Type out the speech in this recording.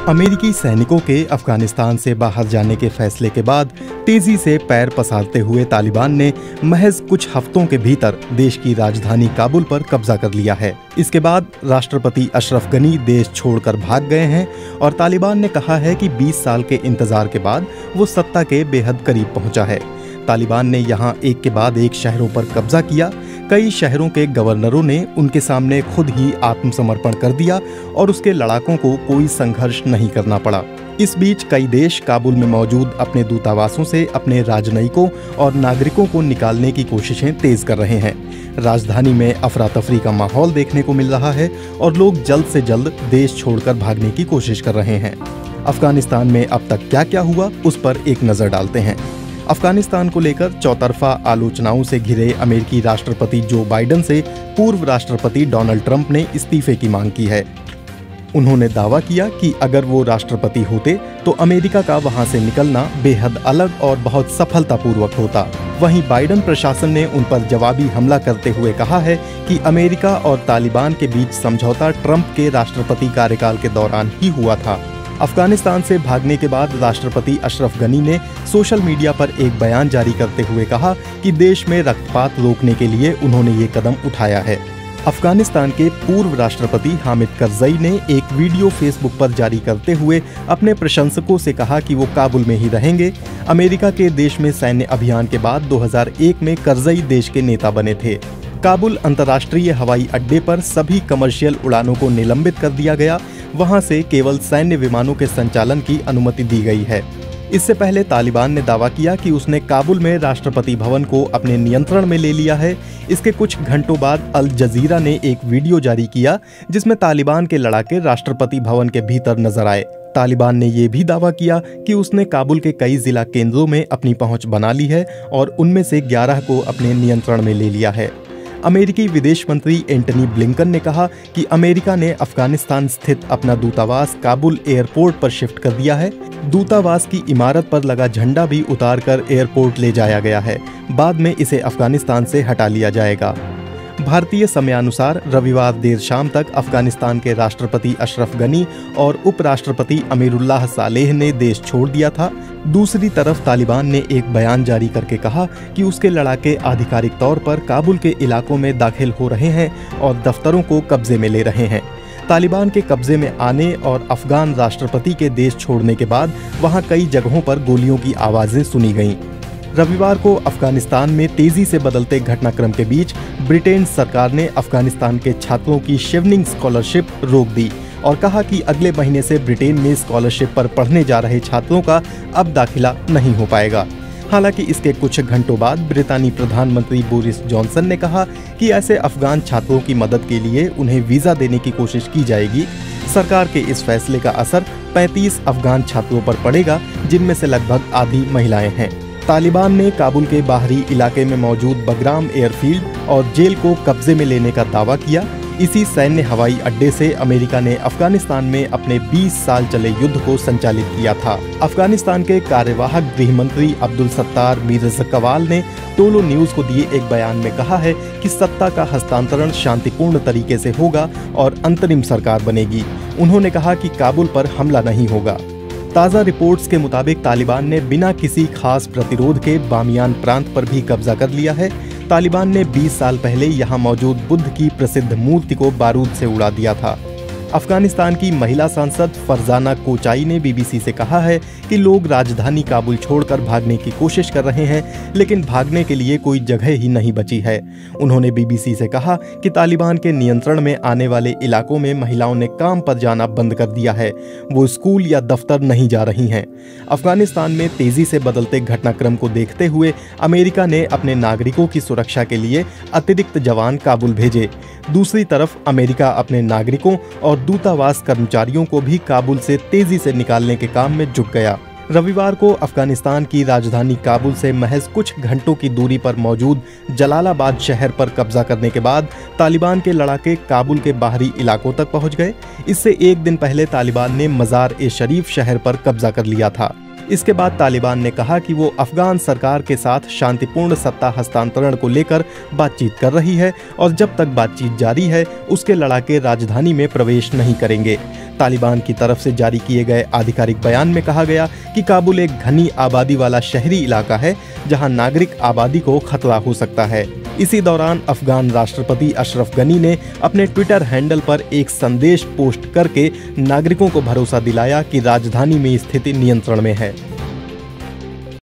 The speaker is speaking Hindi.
अमेरिकी सैनिकों के अफगानिस्तान से बाहर जाने के फैसले के बाद तेजी से पैर पसारते हुए तालिबान ने महज कुछ हफ्तों के भीतर देश की राजधानी काबुल पर कब्जा कर लिया है। इसके बाद राष्ट्रपति अशरफ गनी देश छोड़कर भाग गए हैं और तालिबान ने कहा है कि 20 साल के इंतजार के बाद वो सत्ता के बेहद करीब पहुंचा है। तालिबान ने यहां एक के बाद एक शहरों पर कब्जा किया। कई शहरों के गवर्नरों ने उनके सामने खुद ही आत्मसमर्पण कर दिया और उसके लड़ाकों को कोई संघर्ष नहीं करना पड़ा। इस बीच कई देश काबुल में मौजूद अपने दूतावासों से अपने राजनयिकों और नागरिकों को निकालने की कोशिशें तेज कर रहे हैं। राजधानी में अफरा तफरी का माहौल देखने को मिल रहा है और लोग जल्द से जल्द देश छोड़कर भागने की कोशिश कर रहे हैं। अफगानिस्तान में अब तक क्या क्या हुआ, उस पर एक नजर डालते हैं। अफगानिस्तान को लेकर चौतरफा आलोचनाओं से घिरे अमेरिकी राष्ट्रपति जो बाइडेन से पूर्व राष्ट्रपति डोनाल्ड ट्रंप ने इस्तीफे की मांग की है। उन्होंने दावा किया कि अगर वो राष्ट्रपति होते तो अमेरिका का वहां से निकलना बेहद अलग और बहुत सफलतापूर्वक होता। वहीं बाइडेन प्रशासन ने उन पर जवाबी हमला करते हुए कहा है कि अमेरिका और तालिबान के बीच समझौता ट्रंप के राष्ट्रपति कार्यकाल के दौरान ही हुआ था। अफगानिस्तान से भागने के बाद राष्ट्रपति अशरफ गनी ने सोशल मीडिया पर एक बयान जारी करते हुए कहा कि देश में रक्तपात रोकने के लिए उन्होंने ये कदम उठाया है। अफगानिस्तान के पूर्व राष्ट्रपति हामिद करज़ई ने एक वीडियो फेसबुक पर जारी करते हुए अपने प्रशंसकों से कहा कि वो काबुल में ही रहेंगे। अमेरिका के देश में सैन्य अभियान के बाद 2001 में करज़ई देश के नेता बने थे। काबुल अंतर्राष्ट्रीय हवाई अड्डे पर सभी कमर्शियल उड़ानों को निलंबित कर दिया गया। वहां से केवल सैन्य विमानों के संचालन की अनुमति दी गई है। इससे पहले तालिबान ने दावा किया कि उसने काबुल में राष्ट्रपति भवन को अपने नियंत्रण में ले लिया है। इसके कुछ घंटों बाद अल जजीरा ने एक वीडियो जारी किया जिसमें तालिबान के लड़ाके राष्ट्रपति भवन के भीतर नजर आए। तालिबान ने यह भी दावा किया कि उसने काबुल के कई जिला केंद्रों में अपनी पहुंच बना ली है और उनमें से 11 को अपने नियंत्रण में ले लिया है। अमेरिकी विदेश मंत्री एंटनी ब्लिंकन ने कहा कि अमेरिका ने अफगानिस्तान स्थित अपना दूतावास काबुल एयरपोर्ट पर शिफ्ट कर दिया है। दूतावास की इमारत पर लगा झंडा भी उतारकर एयरपोर्ट ले जाया गया है। बाद में इसे अफगानिस्तान से हटा लिया जाएगा। भारतीय समयानुसार रविवार देर शाम तक अफगानिस्तान के राष्ट्रपति अशरफ गनी और उपराष्ट्रपति अमीरुल्लाह सालेह ने देश छोड़ दिया था। दूसरी तरफ तालिबान ने एक बयान जारी करके कहा कि उसके लड़ाके आधिकारिक तौर पर काबुल के इलाकों में दाखिल हो रहे हैं और दफ्तरों को कब्जे में ले रहे हैं। तालिबान के कब्जे में आने और अफगान राष्ट्रपति के देश छोड़ने के बाद वहां कई जगहों पर गोलियों की आवाजें सुनी गईं। रविवार को अफगानिस्तान में तेजी से बदलते घटनाक्रम के बीच ब्रिटेन सरकार ने अफगानिस्तान के छात्रों की शिवनिंग स्कॉलरशिप रोक दी और कहा कि अगले महीने से ब्रिटेन में स्कॉलरशिप पर पढ़ने जा रहे छात्रों का अब दाखिला नहीं हो पाएगा। हालांकि इसके कुछ घंटों बाद ब्रितानी प्रधानमंत्री बोरिस जॉनसन ने कहा कि ऐसे अफगान छात्रों की मदद के लिए उन्हें वीजा देने की कोशिश की जाएगी। सरकार के इस फैसले का असर 35 अफगान छात्रों पर पड़ेगा, जिनमें से लगभग आधी महिलाएं हैं। तालिबान ने काबुल के बाहरी इलाके में मौजूद बगराम एयरफील्ड और जेल को कब्जे में लेने का दावा किया। इसी सैन्य हवाई अड्डे से अमेरिका ने अफगानिस्तान में अपने 20 साल चले युद्ध को संचालित किया था। अफगानिस्तान के कार्यवाहक गृह मंत्री अब्दुल सत्तार मीरज़कवाल ने टोलो न्यूज को दिए एक बयान में कहा है कि सत्ता का हस्तांतरण शांतिपूर्ण तरीके से होगा और अंतरिम सरकार बनेगी। उन्होंने कहा कि काबुल पर हमला नहीं होगा। ताज़ा रिपोर्ट्स के मुताबिक तालिबान ने बिना किसी खास प्रतिरोध के बामियान प्रांत पर भी कब्जा कर लिया है। तालिबान ने 20 साल पहले यहां मौजूद बुद्ध की प्रसिद्ध मूर्ति को बारूद से उड़ा दिया था। अफगानिस्तान की महिला सांसद फरजाना कोचाई ने बीबीसी से कहा है कि लोग राजधानी काबुल छोड़कर भागने की कोशिश कर रहे हैं, लेकिन भागने के लिए कोई जगह ही नहीं बची है। उन्होंने बीबीसी से कहा कि तालिबान के नियंत्रण में आने वाले इलाकों में महिलाओं ने काम पर जाना बंद कर दिया है। वो स्कूल या दफ्तर नहीं जा रही हैं। अफगानिस्तान में तेजी से बदलते घटनाक्रम को देखते हुए अमेरिका ने अपने नागरिकों की सुरक्षा के लिए अतिरिक्त जवान काबुल भेजे। दूसरी तरफ अमेरिका अपने नागरिकों और दूतावास कर्मचारियों को भी काबुल से तेजी से निकालने के काम में जुट गया। रविवार को अफगानिस्तान की राजधानी काबुल से महज कुछ घंटों की दूरी पर मौजूद जलालाबाद शहर पर कब्जा करने के बाद तालिबान के लड़ाके काबुल के बाहरी इलाकों तक पहुंच गए। इससे एक दिन पहले तालिबान ने मज़ार ए शरीफ शहर पर कब्जा कर लिया था। इसके बाद तालिबान ने कहा कि वो अफगान सरकार के साथ शांतिपूर्ण सत्ता हस्तांतरण को लेकर बातचीत कर रही है और जब तक बातचीत जारी है उसके लड़ाके राजधानी में प्रवेश नहीं करेंगे। तालिबान की तरफ से जारी किए गए आधिकारिक बयान में कहा गया कि काबुल एक घनी आबादी वाला शहरी इलाका है जहां नागरिक आबादी को खतरा हो सकता है। इसी दौरान अफगान राष्ट्रपति अशरफ गनी ने अपने ट्विटर हैंडल पर एक संदेश पोस्ट करके नागरिकों को भरोसा दिलाया कि राजधानी में स्थिति नियंत्रण में है।